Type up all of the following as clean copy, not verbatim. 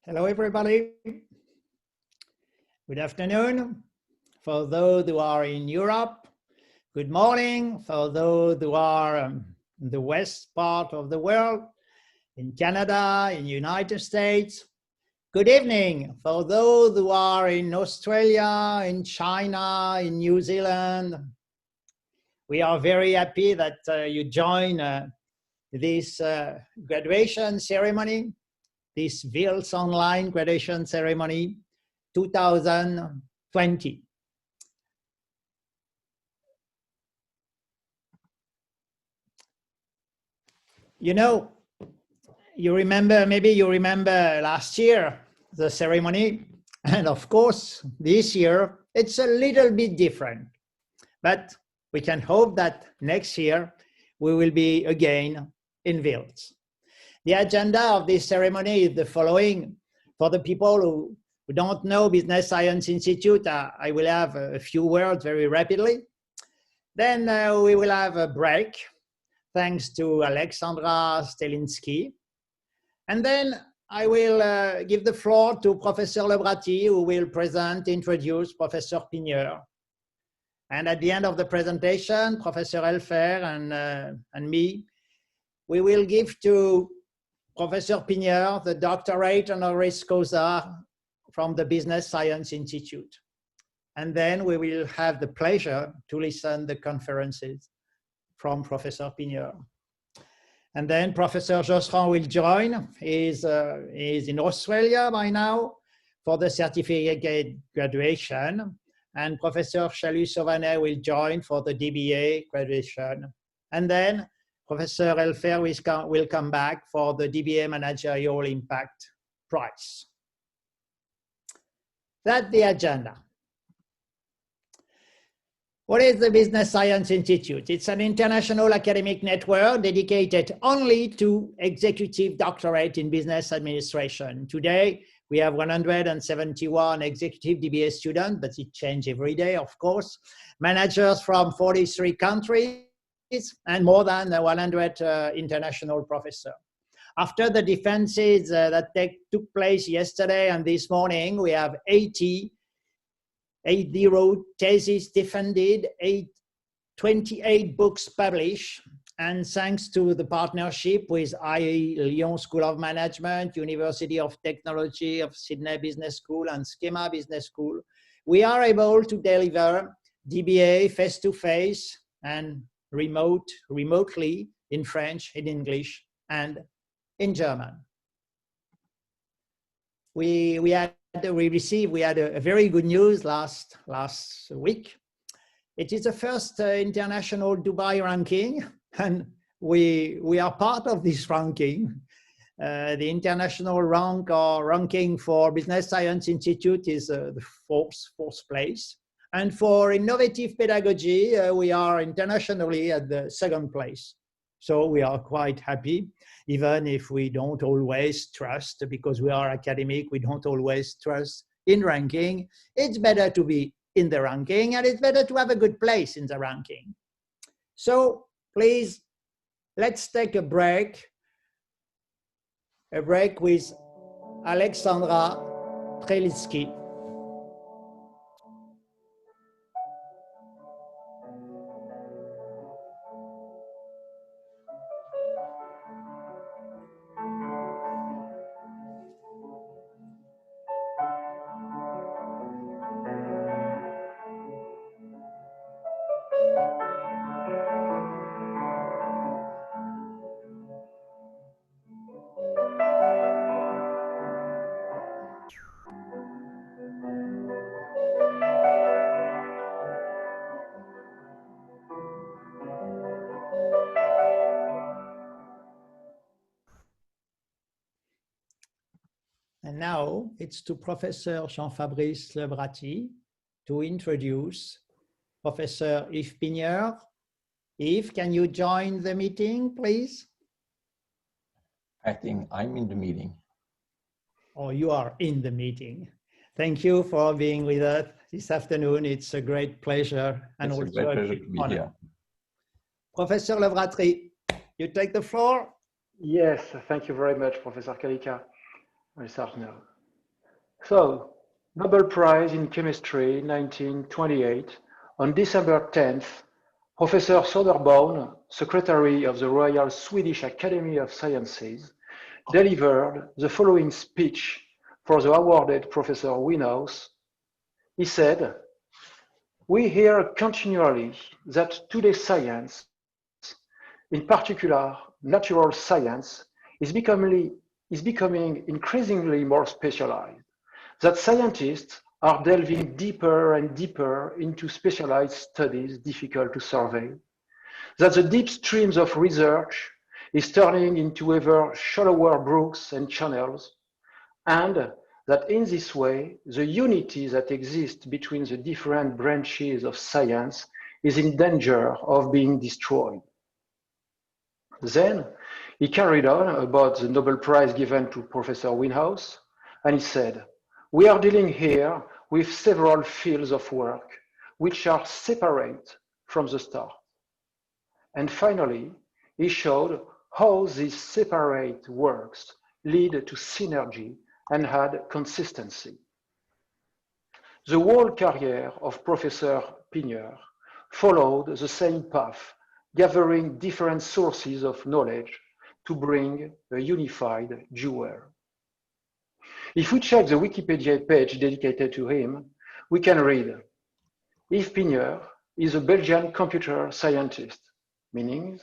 Hello, everybody. Good afternoon. For those who are in Europe, good morning. For those who are in the west part of the world, in Canada, in United States, good evening. For those who are in Australia, in China, in New Zealand, we are very happy that you join this graduation ceremony, this Yves online graduation ceremony 2020. You know, maybe you remember last year, the ceremony, and of course, this year, it's a little bit different, but we can hope that next year, we will be again in Yves. The agenda of this ceremony is the following. For the people who don't know Business Science Institute, I will have a few words very rapidly. Then we will have a break, thanks to Alexandra Stelinsky. And then I will give the floor to Professor Lebrati, who will introduce Professor Pigneur. And at the end of the presentation, Professor Elfer and me, we will give to Professor Pigneur the doctorate Honoris Causa from the Business Science Institute. And then we will have the pleasure to listen to the conferences from Professor Pigneur. And then Professor Josserand will join. He's in Australia by now for the certificate graduation. And Professor Chalut-Sauvanet will join for the DBA graduation. And then Professor Elfer will come back for the DBA Managerial Impact Prize. That's the agenda. What is the Business Science Institute? It's an international academic network dedicated only to executive doctorate in business administration. Today, we have 171 executive DBA students, but it changes every day, of course. Managers from 43 countries, and more than 100 international professors. After the defenses that took place yesterday and this morning, we have 80 theses defended, 28 books published, and thanks to the partnership with IE Lyon School of Management, University of Technology of Sydney Business School, and Schema Business School, we are able to deliver DBA face-to-face and remotely in French, in English, and in German. We had a very good news last week. It is the first international Dubai ranking, and we are part of this ranking. The international ranking for Business Science Institute is the fourth place. And for innovative pedagogy, we are internationally at the second place. So we are quite happy, even if we don't always trust, because we are academic, we don't always trust in ranking. It's better to be in the ranking, and it's better to have a good place in the ranking. So please, let's take a break with Alexandra Stelinsky. And now it's to Professor Jean-Fabrice Lebrati to introduce Professor Yves Pigneur. Yves, can you join the meeting, please? I think I'm in the meeting. Oh, you are in the meeting. Thank you for being with us this afternoon. It's a great pleasure and it's also a great pleasure to be here. Professor Lebrati, you take the floor. Yes, thank you very much, Professor Kalika. So, Nobel Prize in Chemistry 1928, on December 10th, Professor Söderborn, Secretary of the Royal Swedish Academy of Sciences, delivered the following speech for the awarded Professor Wienhouse. He said, "We hear continually that today's science, in particular natural science, is becoming increasingly more specialized, that scientists are delving deeper and deeper into specialized studies difficult to survey, that the deep streams of research is turning into ever shallower brooks and channels, and that in this way, the unity that exists between the different branches of science is in danger of being destroyed." Then he carried on about the Nobel Prize given to Professor Wienhouse, and he said, "We are dealing here with several fields of work which are separate from the start." And finally, he showed how these separate works lead to synergy and had consistency. The whole career of Professor Pigneur followed the same path, gathering different sources of knowledge to bring a unified jewel. If we check the Wikipedia page dedicated to him, we can read, Yves Pigneur is a Belgian computer scientist, meaning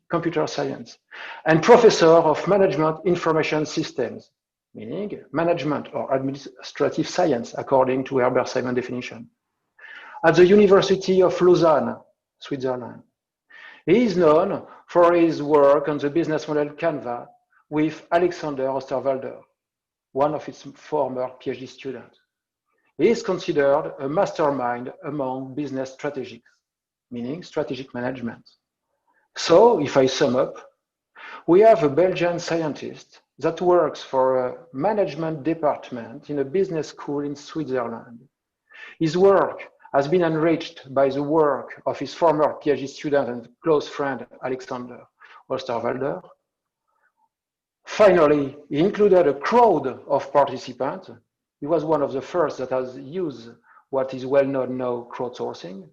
computer science, and professor of management information systems, meaning management or administrative science, according to Herbert-Simon definition, at the University of Lausanne, Switzerland. He is known for his work on the business model Canva with Alexander Osterwalder, one of his former PhD students. He is considered a mastermind among business strategics, meaning strategic management. So, if I sum up, we have a Belgian scientist that works for a management department in a business school in Switzerland. His work has been enriched by the work of his former PhD student and close friend, Alexander Osterwalder. Finally, he included a crowd of participants. He was one of the first that has used what is well known now, crowdsourcing.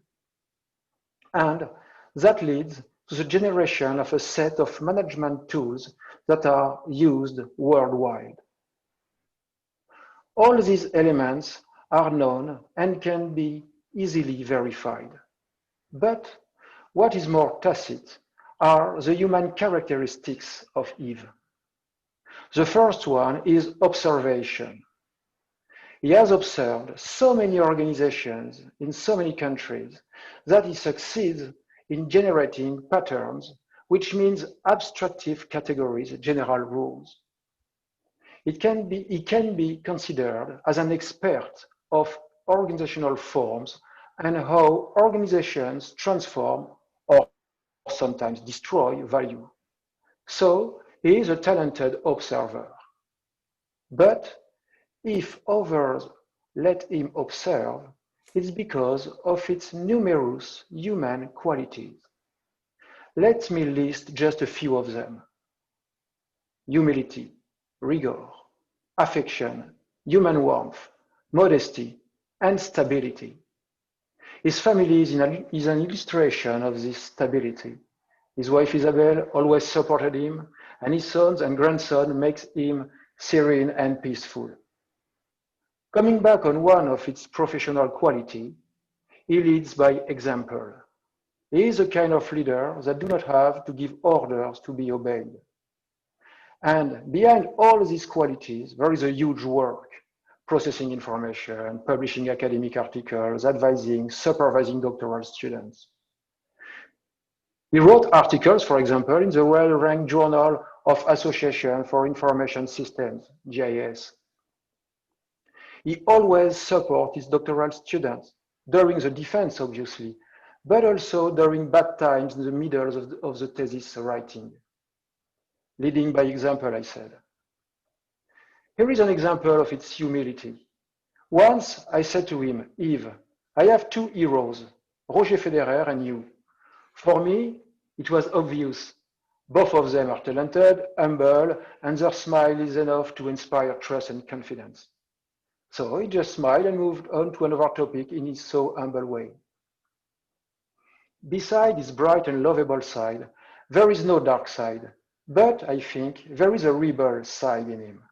And that leads to the generation of a set of management tools that are used worldwide. All these elements are known and can be easily verified. But what is more tacit are the human characteristics of Yves. The first one is observation. He has observed so many organizations in so many countries that he succeeds in generating patterns, which means abstractive categories, general rules. He can be considered as an expert of organizational forms and how organizations transform or sometimes destroy value. So he is a talented observer. But if others let him observe, it's because of its numerous human qualities. Let me list just a few of them. Humility, rigor, affection, human warmth, modesty, and stability. His family is an illustration of this stability. His wife Isabel always supported him, and his sons and grandson makes him serene and peaceful. Coming back on one of its professional quality, he leads by example. He is a kind of leader that do not have to give orders to be obeyed. And behind all these qualities, there is a huge work, processing information, publishing academic articles, advising, supervising doctoral students. He wrote articles, for example, in the well-ranked Journal of Association for Information Systems, JIS. He always supports his doctoral students, during the defense, obviously, but also during bad times in the middle of the thesis writing. Leading by example, I said. Here is an example of its humility. Once I said to him, Yves, I have two heroes, Roger Federer and you. For me, it was obvious. Both of them are talented, humble, and their smile is enough to inspire trust and confidence. So he just smiled and moved on to another topic in his so humble way. Beside his bright and lovable side, there is no dark side, but I think there is a rebel side in him.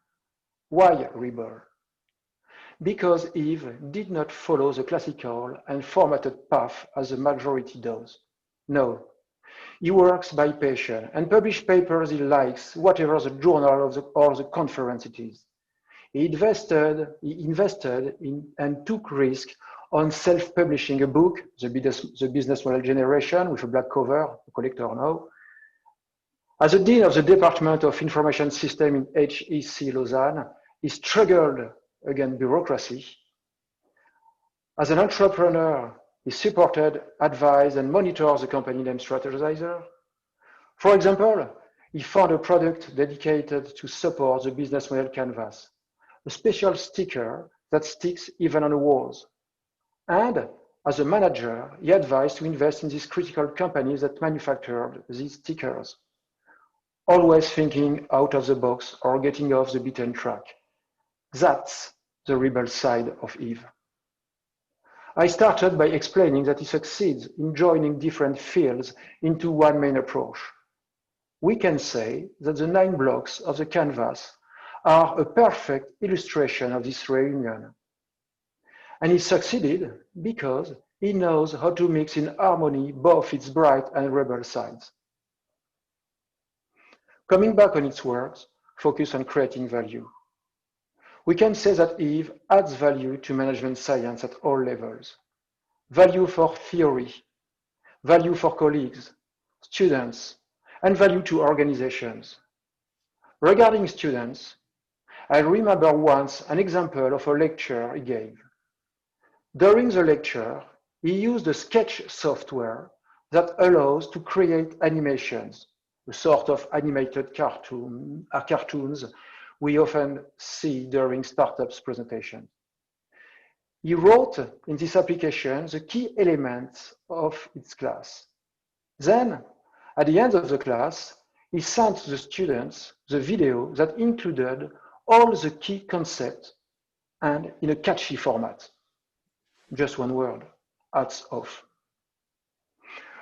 Why rebel? Because Yves did not follow the classical and formatted path as the majority does. No, he works by passion and publishes papers he likes, whatever the journal or the conference it is. He invested in and took risk on self-publishing a book, the Business Model Generation, with a black cover, a collector now. As a dean of the Department of Information System in HEC Lausanne, he struggled against bureaucracy. As an entrepreneur, he supported, advised, and monitored the company named Strategizer. For example, he found a product dedicated to support the business model canvas, a special sticker that sticks even on the walls. And as a manager, he advised to invest in these critical companies that manufactured these stickers, always thinking out of the box or getting off the beaten track. That's the rebel side of Yves. I started by explaining that he succeeds in joining different fields into one main approach. We can say that the 9 blocks of the canvas are a perfect illustration of this reunion. And he succeeded because he knows how to mix in harmony both its bright and rebel sides. Coming back on its words, focus on creating value. We can say that Yves adds value to management science at all levels. Value for theory, value for colleagues, students, and value to organizations. Regarding students, I remember once an example of a lecture he gave. During the lecture, he used a sketch software that allows to create animations, a sort of animated cartoons we often see during startups presentations. He wrote in this application the key elements of its class. Then, at the end of the class, he sent the students the video that included all the key concepts and in a catchy format. Just one word, hats off.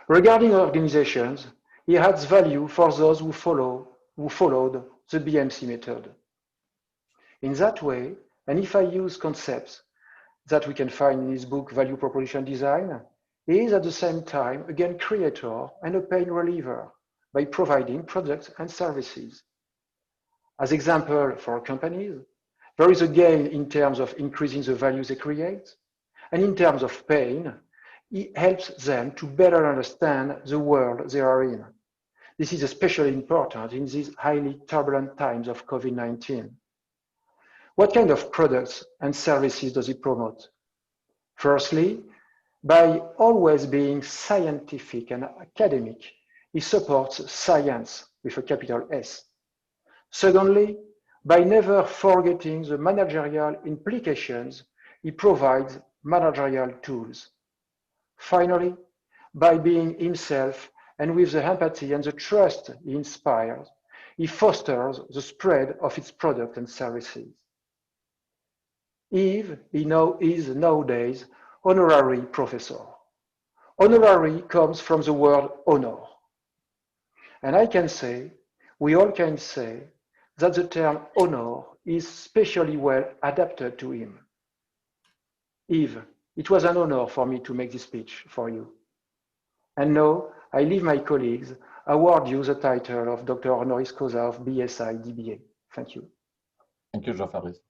Regarding organizations, he adds value for those who followed the BMC method. In that way, and if I use concepts that we can find in his book, Value Proposition Design, he is at the same time, again, creator and a pain reliever by providing products and services. As example for companies, there is a gain in terms of increasing the value they create, and in terms of pain, it helps them to better understand the world they are in. This is especially important in these highly turbulent times of COVID-19. What kind of products and services does he promote? Firstly, by always being scientific and academic, he supports science with a capital S. Secondly, by never forgetting the managerial implications, he provides managerial tools. Finally, by being himself and with the empathy and the trust he inspires, he fosters the spread of its products and services. Yves is nowadays honorary professor. Honorary comes from the word honor. And I can say, we all can say, that the term honor is specially well adapted to him. Yves, it was an honor for me to make this speech for you. And now I leave my colleagues award you the title of Dr. Honoris Causa of BSI DBA. Thank you. Thank you, Jean-Fabrice.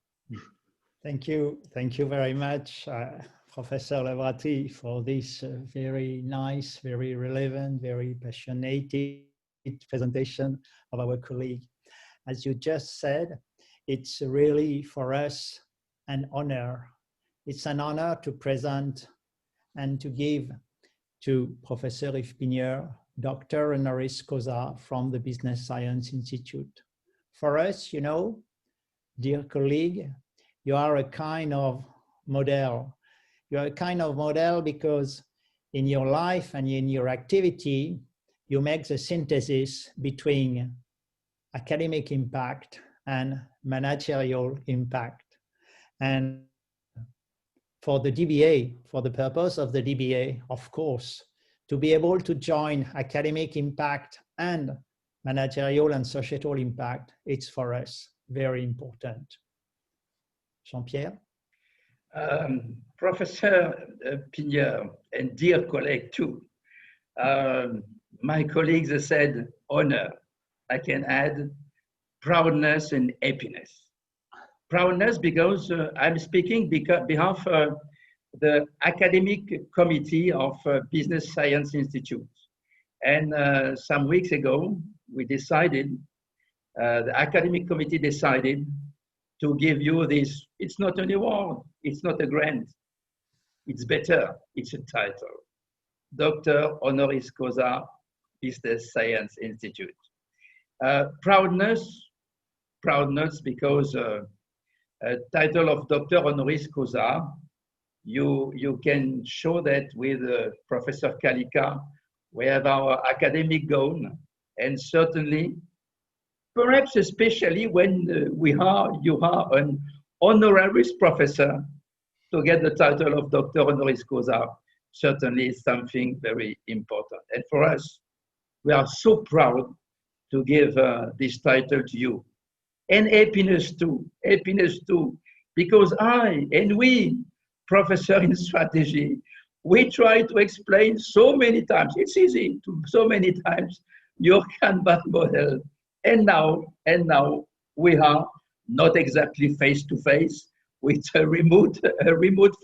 Thank you. Thank you very much, Professor Levrati, for this very nice, very relevant, very passionate presentation of our colleague. As you just said, it's really for us an honor. It's an honor to present and to give to Professor Yves Pigneur, Dr. Honoris Causa from the Business Science Institute. For us, you know, dear colleague, you are a kind of model. You are a kind of model because in your life and in your activity, you make the synthesis between academic impact and managerial impact. And for the DBA, for the purpose of the DBA, of course, to be able to join academic impact and managerial and societal impact, it's for us very important. Jean-Pierre? Professor Pigneur, and dear colleague too, my colleagues have said honor. I can add proudness and happiness. Proudness because I'm speaking on behalf of the academic committee of Business Science Institute. And some weeks ago, we decided, the academic committee decided to give you this. It's not an award, it's not a grant, it's better, it's a title. Dr. Honoris Causa, Business Science Institute. Proudness because title of Dr. Honoris Causa, you can show that with Professor Kalika, we have our academic goal, and certainly, perhaps especially when you are an honoris professor, to get the title of Dr. Honoris Causa, certainly is something very important. And for us, we are so proud to give this title to you. And happiness too, because I and we, professor in strategy, we try to explain so many times, it's easy to so many times, your Kanban model. And now we are not exactly face to face with a remote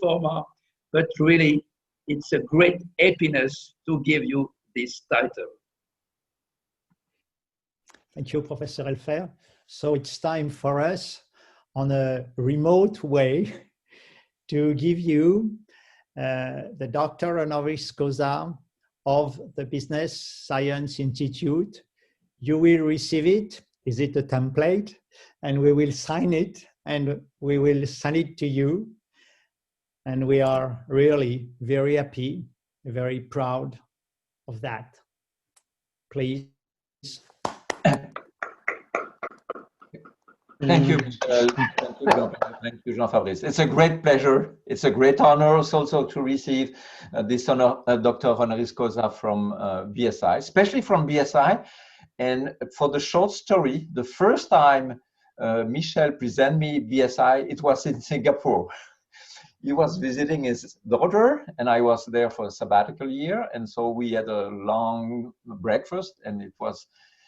format, but really it's a great happiness to give you this title. Thank you, Professor Elfer. So it's time for us on a remote way to give you the Dr. Honoris Causa of the Business Science Institute. You will receive it. Is it a template? And we will sign it and we will send it to you. And we are really very happy, very proud of that. Please. Thank you, Michel. Thank you, Jean-Fabrice. It's a great pleasure. It's a great honor also to receive this honor, Dr. Honoris Causa from BSI, especially from BSI. And for the short story, the first time Michel presented me BSI, it was in Singapore. He was visiting his daughter, and I was there for a sabbatical year. And so we had a long breakfast, and it was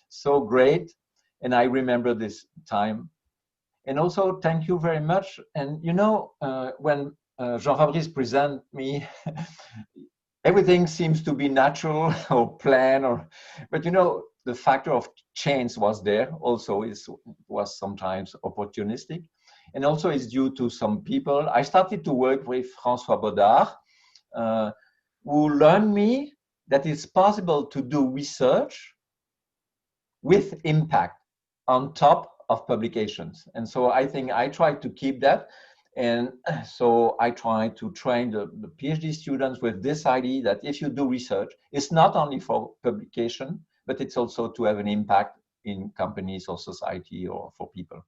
so great. And I remember this time. And also, thank you very much. And you know, when Jean-Fabrice presented me, everything seems to be natural or planned, but you know, the factor of chance was there also, was sometimes opportunistic. And also it's due to some people. I started to work with François Baudard, who learned me that it's possible to do research with impact on top of publications. And so I think I try to keep that. And so I try to train the PhD students with this idea that if you do research, it's not only for publication, but it's also to have an impact in companies or society or for people.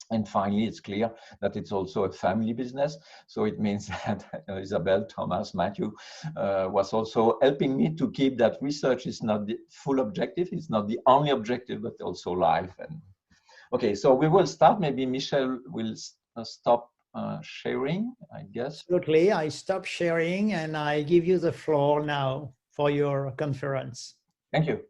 And finally, it's clear that it's also a family business. So it means that Isabel, Thomas, Matthew was also helping me to keep that research is not the full objective. It's not the only objective, but also life. And okay, so we will start. Maybe Michel will stop sharing, I guess. Absolutely. I stop sharing and I give you the floor now for your conference. Thank you.